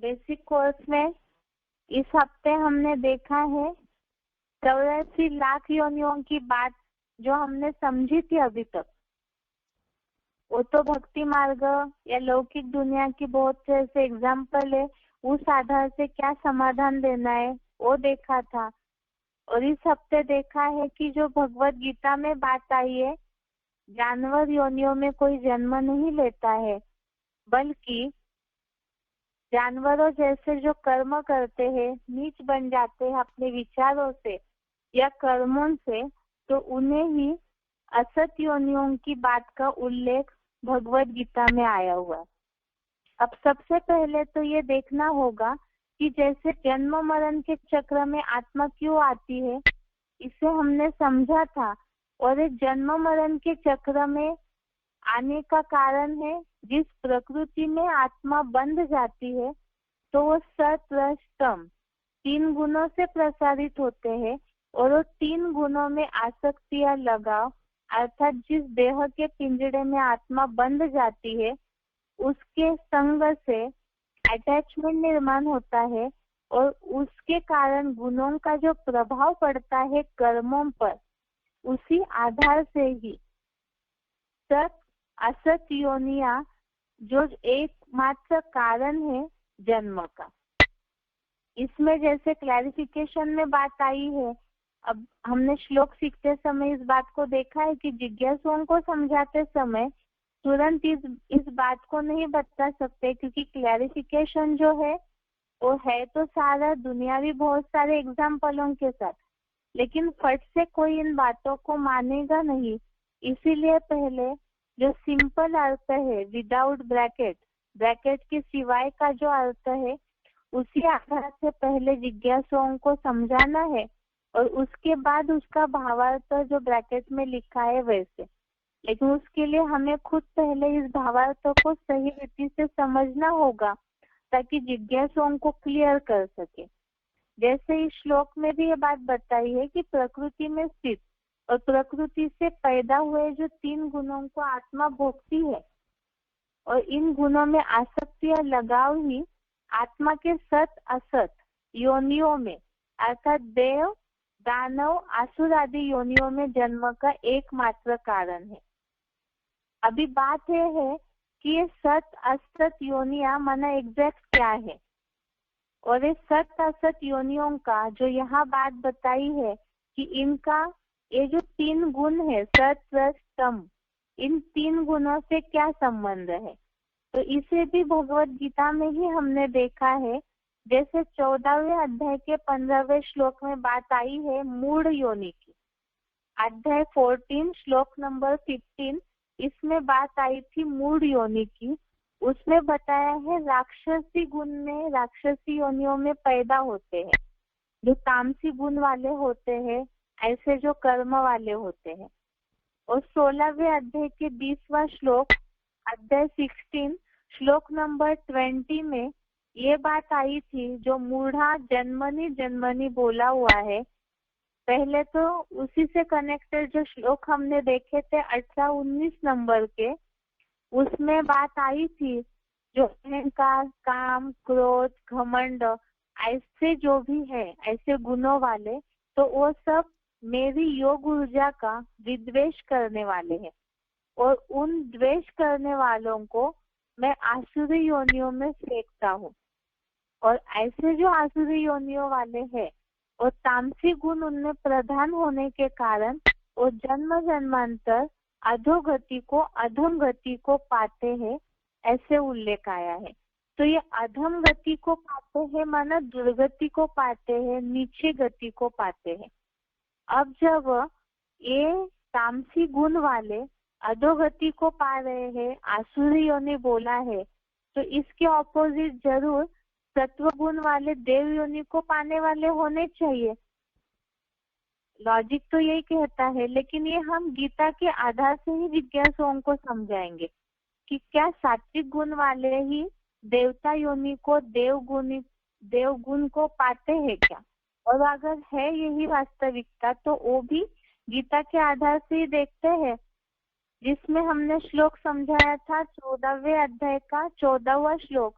Basic course में इस हफ्ते हमने देखा है 84 लाख योनियों की बात जो हमने समझी थी अभी तक। वो तो भक्ति मार्ग या लौकिक दुनिया की बहुत से ऐसे एग्जाम्पल है, उस आधार से क्या समाधान देना है वो देखा था। और इस हफ्ते देखा है कि जो भगवत गीता में बात आई है, जानवर योनियों में कोई जन्म नहीं लेता है, बल्कि जानवरों जैसे जो कर्म करते हैं, नीच बन जाते हैं अपने विचारों से या कर्मों से, तो उन्हें ही असत योनियों की बात का उल्लेख भगवत गीता में आया हुआ है। अब सबसे पहले तो ये देखना होगा कि जैसे जन्म मरण के चक्र में आत्मा क्यों आती है, इसे हमने समझा था। और इस जन्म मरण के चक्र में आने का कारण है, जिस प्रकृति में आत्मा बंध जाती है तो वो सत रज तम 3 गुणों से प्रसारित होते हैं। और वो 3 गुणों में आसक्ति या लगाव, अर्थात जिस देह के पिंजड़े में आत्मा बंध जाती है उसके संग से अटैचमेंट निर्माण होता है। और उसके कारण गुणों का जो प्रभाव पड़ता है कर्मों पर, उसी आधार से ही सत असत योनिया जो एकमात्र कारण है जन्म का। इसमें जैसे क्लैरिफिकेशन में बात आई है, अब हमने श्लोक सीखते समय इस बात को देखा है कि जिज्ञासुओं को समझाते समय तुरंत इस बात को नहीं बता सकते, क्योंकि क्लैरिफिकेशन जो है वो है तो सारा दुनियावी बहुत सारे एग्जाम्पलों के साथ, लेकिन फट से कोई इन बातों को मानेगा नहीं। इसीलिए पहले जो सिंपल अर्थ है विदाउट ब्रैकेट, ब्रैकेट के सिवाय का जो अर्थ है, उसी आधार से पहले जिज्ञासुओं को समझाना है और उसके बाद उसका भावार्थ जो ब्रैकेट में लिखा है वैसे। लेकिन उसके लिए हमें खुद पहले इस भावार्थ को सही रीति से समझना होगा ताकि जिज्ञासुओं को क्लियर कर सके। जैसे इस श्लोक में भी ये बात बताई है कि प्रकृति में स्थित और प्रकृति से पैदा हुए जो 3 गुणों को आत्मा भोगती है, और इन गुणों में आसक्ति या लगाव ही आत्मा के सत असत योनियों में, अर्थात देव दानव आसुर आदि योनियों में जन्म का एकमात्र कारण है। अभी बात यह है कि ये सत असत योनिया माना एग्जैक्ट क्या है, और इस सत असत योनियों का जो यहाँ बात बताई है कि इनका ये जो 3 गुण है सत रज तम, इन 3 गुणों से क्या संबंध है, तो इसे भी भगवत गीता में ही हमने देखा है। जैसे 14वें अध्याय के 15वें श्लोक में बात आई है मूढ़ योनि की, अध्याय 14 श्लोक नंबर 15, इसमें बात आई थी मूढ़ योनि की। उसमें बताया है राक्षसी गुण में, राक्षसी योनियों में पैदा होते हैं जो तामसी गुण वाले होते हैं, ऐसे जो कर्म वाले होते हैं। और 16वें अध्याय के 20वां श्लोक, अध्याय 16 श्लोक नंबर 20 में ये बात आई थी जो मूढ़ा जन्मनी जन्मनी बोला हुआ है। पहले तो उसी से कनेक्टेड जो श्लोक हमने देखे थे 18-19 नंबर के, उसमें बात आई थी जो अहंकार काम क्रोध घमंड ऐसे जो भी है ऐसे गुणों वाले, तो वो सब मेरी योग ऊर्जा का विद्वेष करने वाले हैं, और उन द्वेष करने वालों को मैं आसुरी योनियों में फेंकता हूँ। और ऐसे जो आसुरी योनियों वाले हैं और तामसी गुण उनमें प्रधान होने के कारण वो जन्म जन्मांतर अधोगति को अधम गति को पाते हैं, ऐसे उल्लेख आया है। तो ये अधम गति को पाते हैं माना दुर्गति को पाते हैं, नीचे गति को पाते हैं। अब जब ये तामसी गुण वाले अधोगति को पा रहे हैं, आसुरी योनि बोला है, तो इसके ऑपोजिट जरूर सत्व गुण वाले देव योनि को पाने वाले होने चाहिए। लॉजिक तो यही कहता है, लेकिन ये हम गीता के आधार से ही जिज्ञासुओं को समझाएंगे कि क्या सात्विक गुण वाले ही देवता योनि को देव गुण को पाते हैं क्या, और अगर है यही वास्तविकता तो वो भी गीता के आधार से ही देखते हैं, जिसमें हमने श्लोक समझाया था 14वें अध्याय का 14वां श्लोक,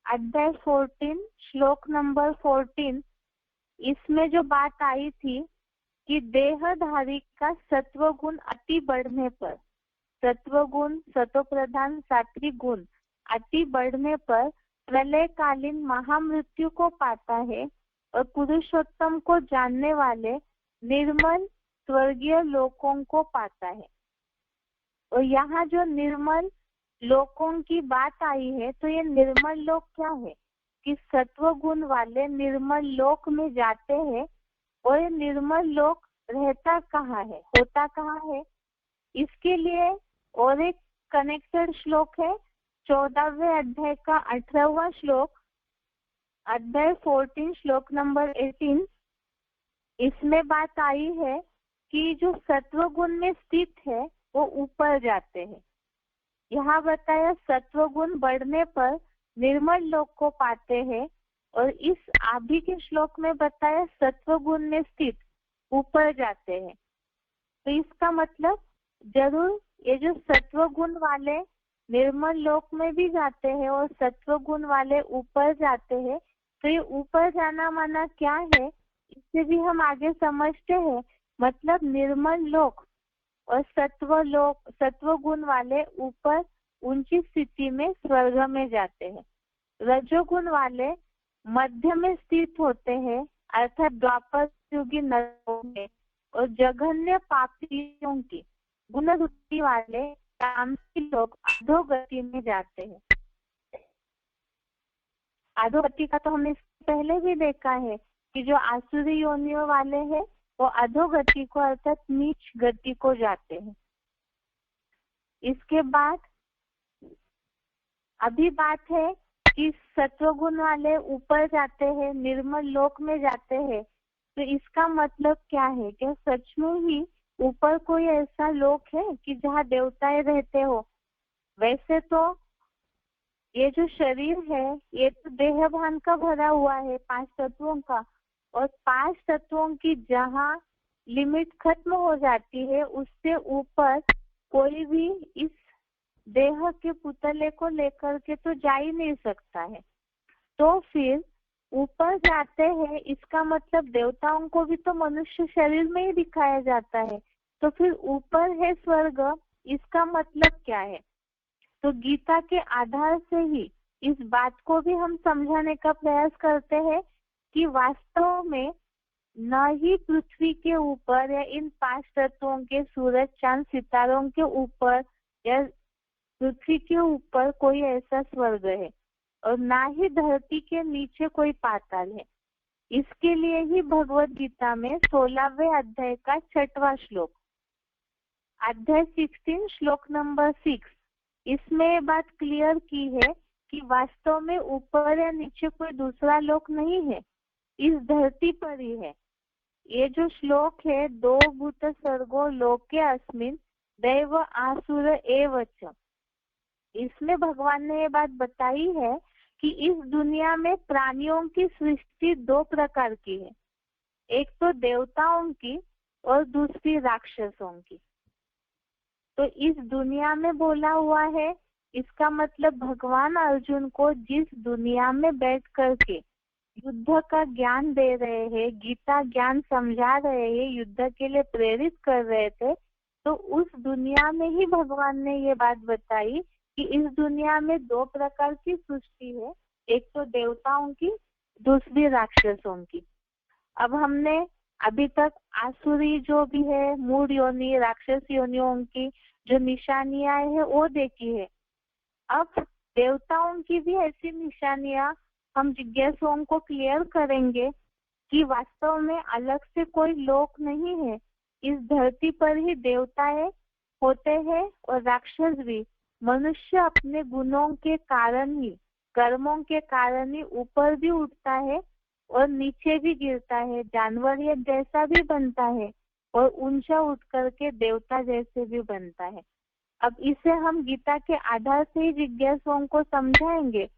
अध्याय 14 श्लोक नंबर 14, इसमें जो बात आई थी कि देहधारी का सत्वगुण अति बढ़ने पर, सत्वगुण सतोप्रधान सात्विक गुण अति बढ़ने पर प्रलयकालीन महामृत्यु को पाता है और पुरुषोत्तम को जानने वाले निर्मल स्वर्गीय लोकों को पाता है। और यहाँ जो निर्मल लोकों की बात आई है, तो ये निर्मल लोक क्या है कि सत्व गुण वाले निर्मल लोक में जाते हैं। और ये निर्मल लोक रहता कहाँ है, होता कहाँ है, इसके लिए और एक कनेक्टेड श्लोक है 14वें अध्याय का 18वां श्लोक, अध्याय 14 श्लोक नंबर 18। इसमें बात आई है कि जो सत्व गुण में स्थित है वो ऊपर जाते हैं। यहाँ बताया सत्व गुण बढ़ने पर निर्मल लोक को पाते हैं, और इस आदि के श्लोक में बताया सत्व गुण में स्थित ऊपर जाते हैं। तो इसका मतलब जरूर ये जो सत्व गुण वाले निर्मल लोक में भी जाते हैं और सत्व गुण वाले ऊपर जाते हैं। तो ये ऊपर जाना माना क्या है, इससे भी हम आगे समझते हैं। मतलब निर्मल लोक और सत्व गुण वाले ऊपर ऊंची स्थिति में स्वर्ग में जाते हैं। रजोगुण वाले मध्य में स्थित होते हैं, अर्थात द्वापर युगी नरकों में, और जघन्य पापियों की गुणवृत्ति वाले तामसी लोग अधोगति में जाते हैं। अधोगति का तो हमने पहले भी देखा है कि जो आसुरी योनियों वाले हैं वो अधोगति को अर्थात नीच गति को जाते हैं। इसके बाद अभी बात है कि सत्वगुण वाले ऊपर जाते हैं, निर्मल लोक में जाते हैं। तो इसका मतलब क्या है, क्या सच में ही ऊपर कोई ऐसा लोक है कि जहाँ देवताएं रहते हो? वैसे तो ये जो शरीर है ये तो देह भान का भरा हुआ है 5 तत्वों का, और 5 तत्वों की जहाँ लिमिट खत्म हो जाती है उससे ऊपर कोई भी इस देह के पुतले को लेकर के तो जा ही नहीं सकता है। तो फिर ऊपर जाते हैं, इसका मतलब देवताओं को भी तो मनुष्य शरीर में ही दिखाया जाता है। तो फिर ऊपर है स्वर्ग, इसका मतलब क्या है? तो गीता के आधार से ही इस बात को भी हम समझाने का प्रयास करते हैं कि वास्तव में न ही पृथ्वी के ऊपर या इन 5 तत्वों के सूरज चांद सितारों के ऊपर या पृथ्वी के ऊपर कोई ऐसा स्वर्ग है, और ना ही धरती के नीचे कोई पाताल है। इसके लिए ही भगवत गीता में 16वें अध्याय का 6वां श्लोक, अध्याय 16 श्लोक नंबर 6, इसमें ये बात क्लियर की है कि वास्तव में ऊपर या नीचे कोई दूसरा लोक नहीं है, इस धरती पर ही है। ये जो श्लोक है 2 भूत सर्गो लोके अस्मिन् दैव आसुर एव च, इसमें भगवान ने ये बात बताई है कि इस दुनिया में प्राणियों की सृष्टि 2 प्रकार की है, एक तो देवताओं की और दूसरी राक्षसों की। तो इस दुनिया में बोला हुआ है, इसका मतलब भगवान अर्जुन को जिस दुनिया में बैठ करके युद्ध का ज्ञान दे रहे हैं, गीता ज्ञान समझा रहे हैं, युद्ध के लिए प्रेरित कर रहे थे, तो उस दुनिया में ही भगवान ने ये बात बताई कि इस दुनिया में 2 प्रकार की सृष्टि है, एक तो देवताओं की, दूसरी राक्षसों की। अब हमने अभी तक आसुरी जो भी है मूढ़ योनि, राक्षस योनियों की जो निशानियां है वो देखी है। अब देवताओं की भी ऐसी निशानियां हम जिज्ञासुओं को क्लियर करेंगे कि वास्तव में अलग से कोई लोक नहीं है, इस धरती पर ही देवताएं होते हैं और राक्षस भी। मनुष्य अपने गुणों के कारण ही, कर्मों के कारण ही ऊपर भी उठता है और नीचे भी गिरता है, जानवर या जैसा भी बनता है और ऊंचा उठ करके देवता जैसे भी बनता है। अब इसे हम गीता के आधार से ही जिज्ञासुओं को समझाएंगे,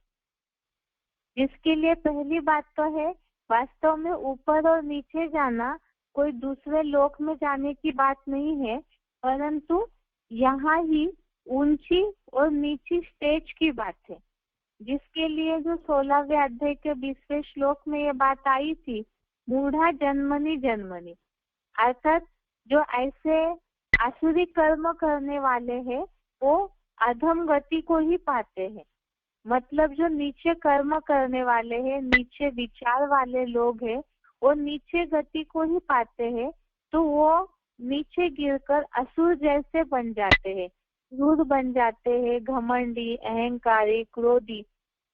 जिसके लिए पहली बात तो है वास्तव में ऊपर और नीचे जाना कोई दूसरे लोक में जाने की बात नहीं है, परंतु यहाँ ही ऊंची और नीची स्टेज की बात है। जिसके लिए जो 16वें अध्याय के 20वें श्लोक में ये बात आई थी, मूढ़ा जन्मनि जन्मनि, अर्थात जो ऐसे आसुरी कर्म करने वाले हैं वो अधम गति को ही पाते हैं। मतलब जो नीचे कर्म करने वाले हैं, नीचे विचार वाले लोग हैं, वो नीचे गति को ही पाते हैं। तो वो नीचे गिरकर असुर जैसे बन जाते हैं, क्रूर बन जाते हैं, घमंडी, अहंकारी, क्रोधी,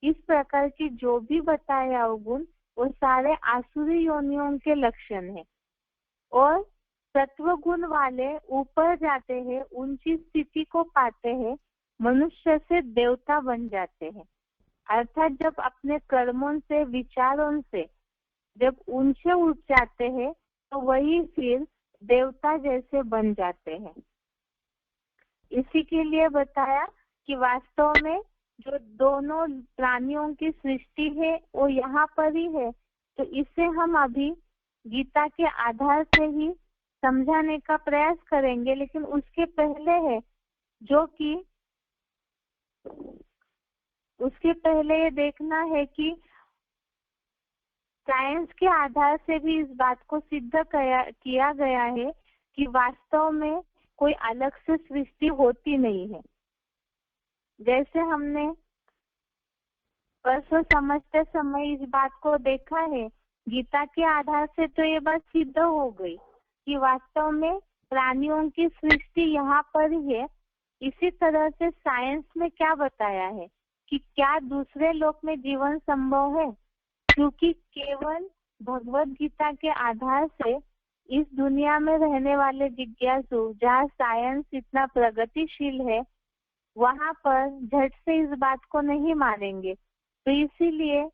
इस प्रकार की जो भी बताया अवगुण वो सारे आसुरी योनियों के लक्षण है। और सत्व गुण वाले ऊपर जाते हैं, ऊंची स्थिति को पाते हैं, मनुष्य से देवता बन जाते हैं। अर्थात जब अपने कर्मों से, विचारों से जब ऊंचे उठ जाते हैं तो वही फिर देवता जैसे बन जाते हैं। इसी के लिए बताया कि वास्तव में जो दोनों प्राणियों की सृष्टि है वो यहाँ पर ही है। तो इसे हम अभी गीता के आधार से ही समझाने का प्रयास करेंगे, लेकिन उसके पहले है जो कि उसके पहले ये देखना है कि साइंस के आधार से भी इस बात को सिद्ध किया गया है कि वास्तव में कोई अलग से सृष्टि होती नहीं है। जैसे हमने परसों समझते समय इस बात को देखा है, गीता के आधार से तो ये बात सिद्ध हो गई कि वास्तव में प्राणियों की सृष्टि यहाँ पर ही है। इसी तरह से साइंस में क्या बताया है कि क्या दूसरे लोक में जीवन संभव है, क्योंकि केवल भगवत गीता के आधार से इस दुनिया में रहने वाले जिज्ञासु, जहाँ साइंस इतना प्रगतिशील है, वहां पर झट से इस बात को नहीं मानेंगे। तो इसीलिए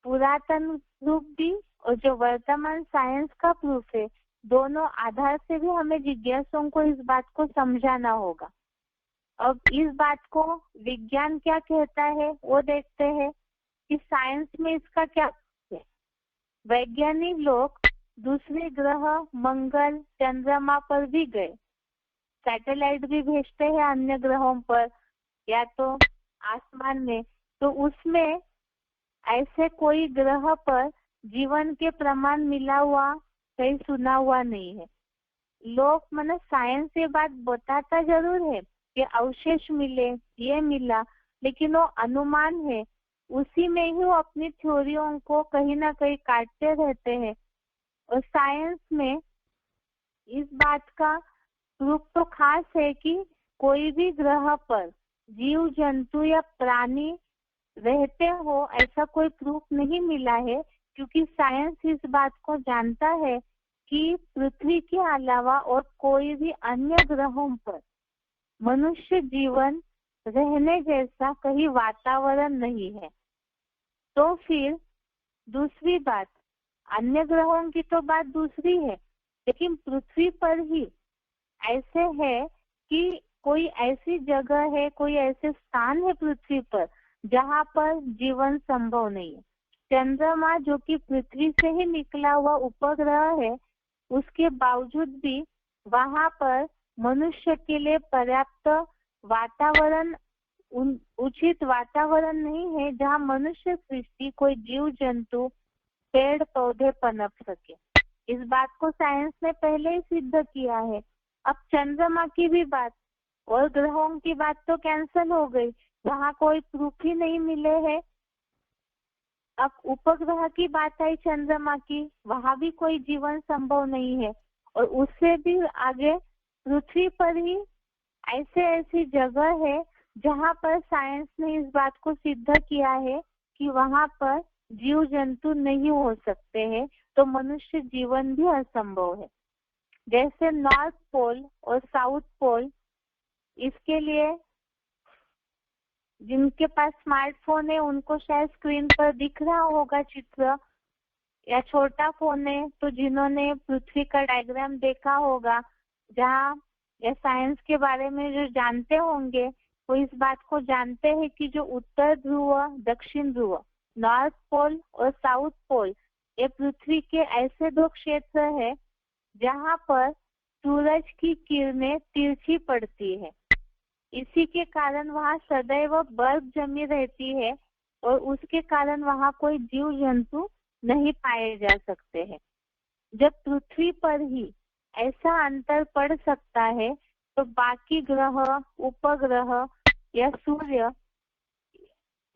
पुरातन प्रूफ भी और जो वर्तमान साइंस का प्रूफ है, दोनों आधार से भी हमें जिज्ञासुओं को इस बात को समझाना होगा। अब इस बात को विज्ञान क्या कहता है वो देखते हैं कि साइंस में इसका क्या है। वैज्ञानिक लोग दूसरे ग्रह, मंगल, चंद्रमा पर भी गए, सैटेलाइट भी भेजते हैं अन्य ग्रहों पर या तो आसमान में। तो उसमें ऐसे कोई ग्रह पर जीवन के प्रमाण मिला हुआ कहीं सुना हुआ नहीं है। लोग मतलब साइंस ये बात बताता जरूर है कि अवशेष मिले, ये मिला, लेकिन वो अनुमान है, उसी में ही वो अपनी थ्योरियों को कहीं ना कहीं काटते रहते हैं। और साइंस में इस बात का प्रूफ तो खास है कि कोई भी ग्रह पर जीव जंतु या प्राणी रहते हो, ऐसा कोई प्रूफ नहीं मिला है, क्योंकि साइंस इस बात को जानता है कि पृथ्वी के अलावा और कोई भी अन्य ग्रहों पर मनुष्य जीवन रहने जैसा कहीं वातावरण नहीं है। तो फिर दूसरी बात, अन्य ग्रहों की तो बात दूसरी है, लेकिन पृथ्वी पर ही ऐसे है कि कोई ऐसी जगह है, कोई ऐसे स्थान है पृथ्वी पर जहाँ पर जीवन संभव नहीं है। चंद्रमा जो कि पृथ्वी से ही निकला हुआ उपग्रह है, उसके बावजूद भी वहाँ पर मनुष्य के लिए पर्याप्त वातावरण, उचित वातावरण नहीं है जहाँ मनुष्य सृष्टि, कोई जीव जंतु, पेड़ पौधे पनप सके। इस बात को साइंस ने पहले ही सिद्ध किया है। अब चंद्रमा की भी बात और ग्रहों की बात तो कैंसिल हो गई, वहाँ कोई प्रूफ ही नहीं मिले हैं। अब उपग्रह की बात आई चंद्रमा की, वहाँ भी कोई जीवन संभव नहीं है। और उससे भी आगे पृथ्वी पर ही ऐसी जगह है जहाँ पर साइंस ने इस बात को सिद्ध किया है कि वहाँ पर जीव जंतु नहीं हो सकते हैं, तो मनुष्य जीवन भी असंभव है। जैसे नॉर्थ पोल और साउथ पोल, इसके लिए जिनके पास स्मार्टफोन है उनको शायद स्क्रीन पर दिख रहा होगा चित्र, या छोटा फोन है तो जिन्होंने पृथ्वी का डायग्राम देखा होगा, जहाँ या साइंस के बारे में जो जानते होंगे वो इस बात को जानते हैं कि जो उत्तर ध्रुव, दक्षिण ध्रुव, नॉर्थ पोल और साउथ पोल, ये पृथ्वी के ऐसे दो क्षेत्र है जहाँ पर सूरज की किरणें तिरछी पड़ती है। इसी के कारण वहाँ सदैव बर्फ जमी रहती है और उसके कारण वहाँ कोई जीव जंतु नहीं पाए जा सकते हैं। जब पृथ्वी पर ही ऐसा अंतर पड़ सकता है तो बाकी ग्रह, उपग्रह या सूर्य,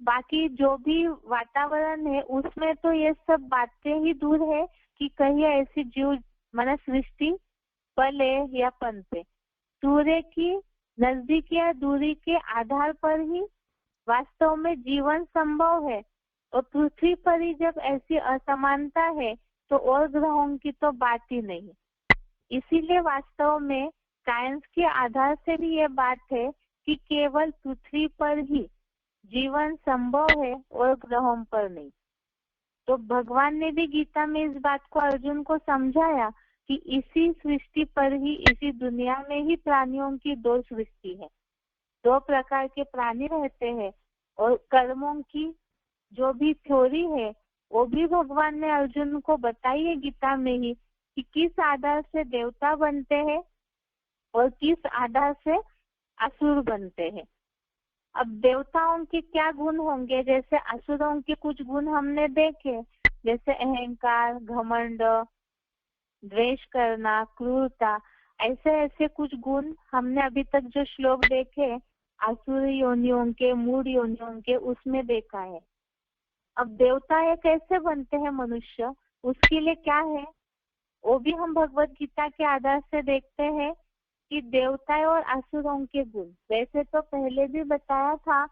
बाकी जो भी वातावरण है उसमें तो ये सब बातें ही दूर है कि कहीं ऐसी जीव माना सृष्टि पले या पनपे। सूर्य की नजदीक या दूरी के आधार पर ही वास्तव में जीवन संभव है और पृथ्वी पर ही जब ऐसी असमानता है तो और ग्रहों की तो बात ही नहीं। इसीलिए वास्तव में साइंस के आधार से भी ये बात है कि केवल पृथ्वी पर ही जीवन संभव है और ग्रहों पर नहीं। तो भगवान ने भी गीता में इस बात को अर्जुन को समझाया कि इसी सृष्टि पर ही, इसी दुनिया में ही प्राणियों की दो सृष्टि है, दो प्रकार के प्राणी रहते हैं और कर्मों की जो भी थ्योरी है वो भी भगवान ने अर्जुन को बताई है गीता में ही कि किस आधार से देवता बनते हैं और किस आधार से असुर बनते हैं। अब देवताओं के क्या गुण होंगे, जैसे असुरों के कुछ गुण हमने देखे, जैसे अहंकार, घमंड, द्वेष करना, क्रूरता, ऐसे ऐसे कुछ गुण हमने अभी तक जो श्लोक देखे असुर योनियों के, मूढ़ योनियों के, उसमें देखा है। अब देवता ये कैसे बनते हैं मनुष्य, उसके लिए क्या है वो भी हम भगवत गीता के आधार से देखते हैं कि देवता और असुरों के गुण। वैसे तो पहले भी बताया था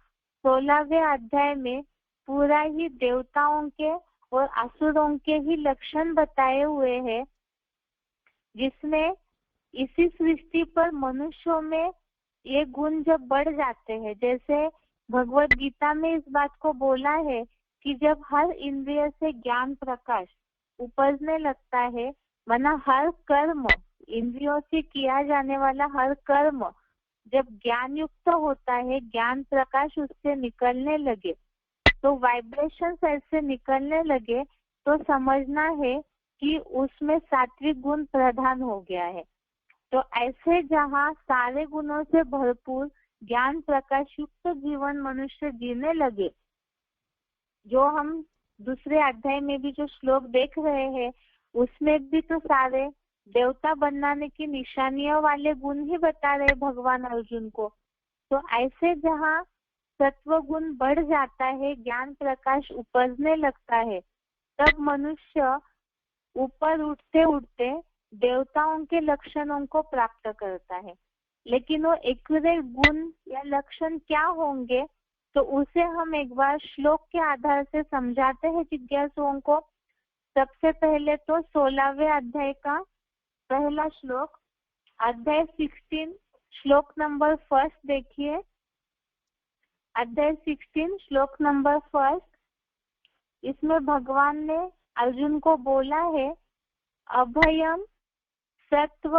16वें अध्याय में पूरा ही देवताओं के और असुरों के ही लक्षण बताए हुए हैं, जिसमें इसी सृष्टि पर मनुष्यों में ये गुण जब बढ़ जाते हैं, जैसे भगवत गीता में इस बात को बोला है कि जब हर इंद्रिय से ज्ञान प्रकाश उपजने लगता है, माना हर कर्म, इंद्रियों से किया जाने वाला हर कर्म जब ज्ञान युक्त होता है, ज्ञान प्रकाश उससे निकलने लगे, तो वाइब्रेशंस ऐसे निकलने लगे, तो समझना है कि उसमें सात्विक गुण प्रधान हो गया है। तो ऐसे जहाँ सारे गुणों से भरपूर ज्ञान प्रकाश युक्त जीवन मनुष्य जीने लगे, जो हम दूसरे अध्याय में भी जो श्लोक देख रहे हैं उसमें भी तो सारे देवता बनने की निशानियों वाले गुण ही बता रहे भगवान अर्जुन को। तो ऐसे जहाँ सत्व गुण बढ़ जाता है, ज्ञान प्रकाश उपजने लगता है, तब मनुष्य ऊपर उठते उठते देवताओं के लक्षणों को प्राप्त करता है। लेकिन वो एक्यूरेट गुण या लक्षण क्या होंगे, तो उसे हम एक बार श्लोक के आधार से समझाते हैं जिज्ञासुओं को। सबसे पहले तो 16वें अध्याय का पहला श्लोक, अध्याय 16 श्लोक नंबर 1 देखिए। अध्याय 16 श्लोक नंबर 1, इसमें भगवान ने अर्जुन को बोला है, अभयम सत्व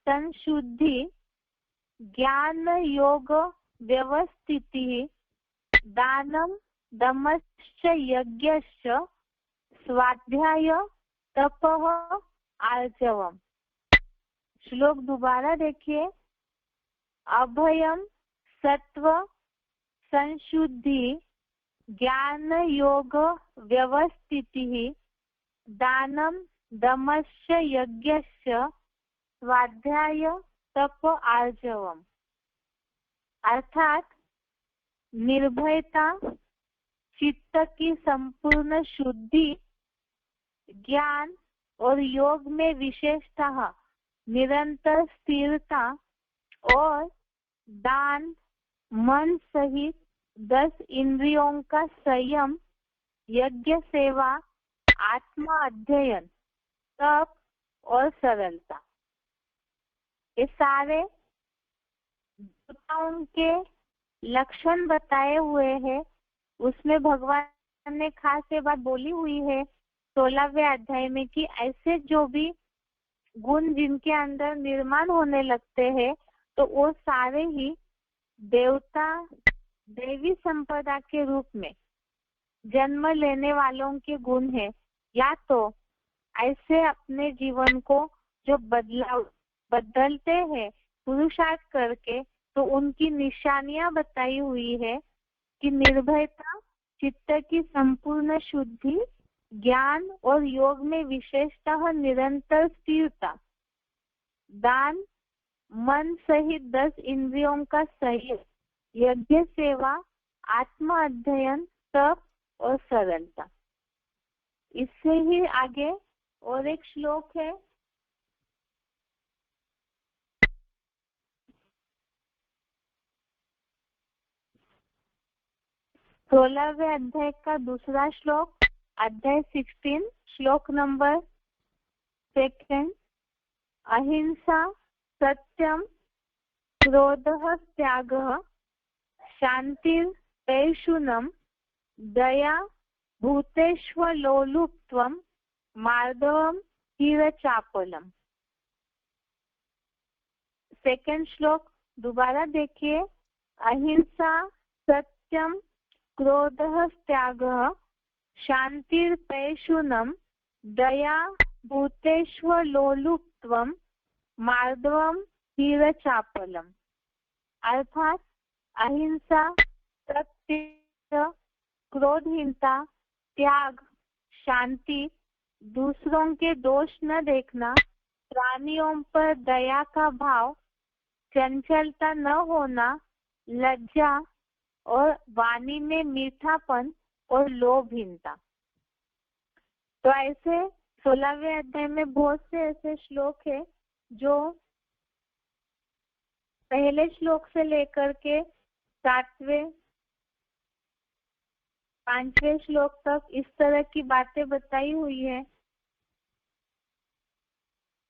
संशुद्धि ज्ञान योग व्यवस्थिति दानम दमश्च यज्ञश्च स्वाध्याय तपः आर्जवम। श्लोक दोबारा देखिए, अभयम सत्व संशुद्धि ज्ञान योग व्यवस्थिति दानम दमश्च यज्ञश्च स्वाध्याय तप आर्जवम। अर्थात निर्भयता, चित्त की संपूर्ण शुद्धि, ज्ञान और योग में विशेषतः निरंतर स्थिरता और दान, मन सहित 10 इंद्रियों का संयम, यज्ञ सेवा, आत्मा अध्ययन, तप और सरलता, ये सारे देवताओं के लक्षण बताए हुए हैं। उसमें भगवान ने खास ये बात बोली हुई है 16वें अध्याय में कि ऐसे जो भी गुण जिनके अंदर निर्माण होने लगते हैं, तो वो सारे ही देवता देवी संपदा के रूप में जन्म लेने वालों के गुण है, या तो ऐसे अपने जीवन को जो बदलते हैं पुरुषार्थ करके तो उनकी निशानियां बताई हुई है कि निर्भयता, चित्त की संपूर्ण शुद्धि, ज्ञान और योग में विशेषतः निरंतर स्थिरता, दान, मन सहित 10 इंद्रियों का संयम, यज्ञ सेवा, आत्म अध्ययन, तप और सरलता। इससे ही आगे और एक श्लोक है, 16वें अध्याय का दूसरा श्लोक, अध्याय 16, श्लोक नंबर 2। अहिंसा, सत्यम, क्रोधः त्यागः, शांतिर्दैशून्यम, दया, भूतेष्वलोलुप्त्वं, मार्दवम, धीरचापलम। सेकंड श्लोक दोबारा देखिए, अहिंसा, सत्यम, क्रोधः त्यागः, शांतिर्दैशून्यम, दया, भूतेष्वलोलुप्त्वं, मार्दवम, धीरचापलम। अर्थात अहिंसा, सत्य, क्रोधहीनता, त्याग, शांति, दूसरों के दोष न देखना, प्राणियों पर दया का भाव, चंचलता न होना, लज्जा और वाणी में मीठापन और लोभहीनता। तो ऐसे 16वें अध्याय में बहुत से ऐसे श्लोक है जो पहले श्लोक से लेकर के 7वें 5वें श्लोक तक इस तरह की बातें बताई हुई है।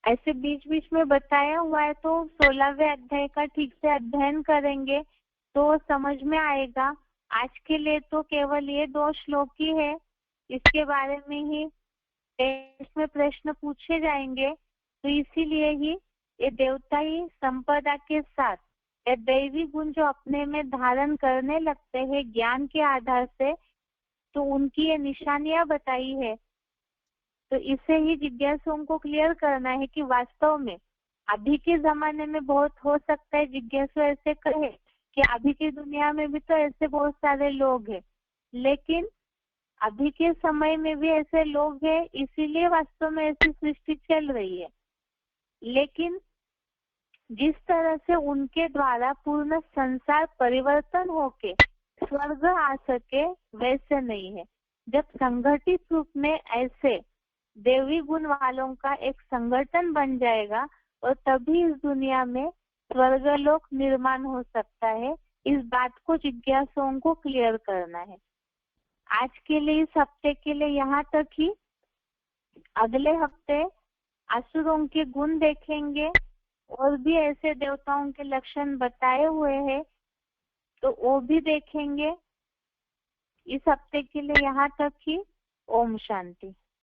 ऐसे बीच बीच में बताया हुआ है, तो 16वें अध्याय का ठीक से अध्ययन करेंगे तो समझ में आएगा। आज के लिए तो केवल ये 2 श्लोक ही है, इसके बारे में ही टेस्ट में प्रश्न पूछे जाएंगे। तो इसीलिए ही ये देवताई संपदा के साथ ये दैवी गुण जो अपने में धारण करने लगते हैं ज्ञान के आधार से, तो उनकी ये निशानियां बताई है। तो इसे ही जिज्ञासुओं को क्लियर करना है कि वास्तव में अभी के जमाने में बहुत हो सकता है जिज्ञासु ऐसे कहे कि अभी की दुनिया में भी तो ऐसे बहुत सारे लोग हैं, लेकिन अभी के समय में भी ऐसे लोग हैं, इसीलिए वास्तव में ऐसी सृष्टि चल रही है। लेकिन जिस तरह से उनके द्वारा पूर्ण संसार परिवर्तन होके स्वर्ग आ सके वैसे नहीं है। जब संगठित रूप में ऐसे देवी गुण वालों का एक संगठन बन जाएगा और तभी इस दुनिया में स्वर्गलोक निर्माण हो सकता है। इस बात को जिज्ञासुओं को क्लियर करना है। आज के लिए, इस हफ्ते के लिए यहाँ तक ही। अगले हफ्ते असुरों के गुण देखेंगे और भी ऐसे देवताओं के लक्षण बताए हुए हैं, तो वो भी देखेंगे। इस हफ्ते के लिए यहाँ तक ही। ओम शांति।